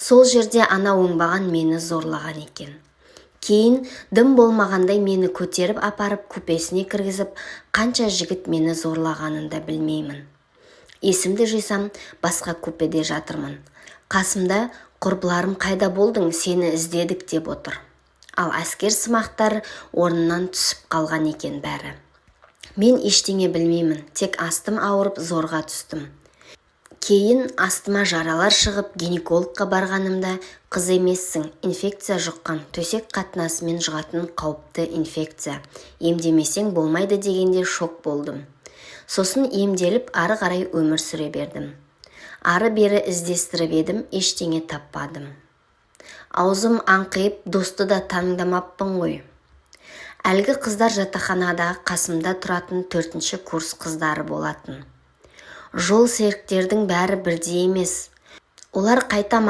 Сол жерде ана оңбаған мені зорлаған екен. Кейін дым болмағандай мені көтеріп апарып купесіне кіргізіп, қанша жігіт мені зорлағанын да білмеймін. Есімді жисам, басқа купеде жатырмын. Қасымда құрбыларым қайда болдың, сені іздедік деп отыр. Ал әскер сымақтар орнынан түсіп қалған екен бәрі. Мен ештеңе білмеймін, тек астым ауырып зорға түстім. Кейін астыма жаралар шығып, гинекологқа барғанымда, қыз емессің, инфекция жұққан, төсек қатынасымен жұғатын қауіпті инфекция. Емдемесең болмайды дегенде шок болдым. Сосын емделіп, ары қарай өмір сүре бердім. Ары-бері іздестіріп едім, ештеңе таппадым. Аузым аңқиып, досты да таңдамаппын ғой. Әлгі қыздар жатақханадағы қасымда тұратын 4-ші курс қыздары болатын. Жол серіктердің бәрі бірдей емес. Олар қайта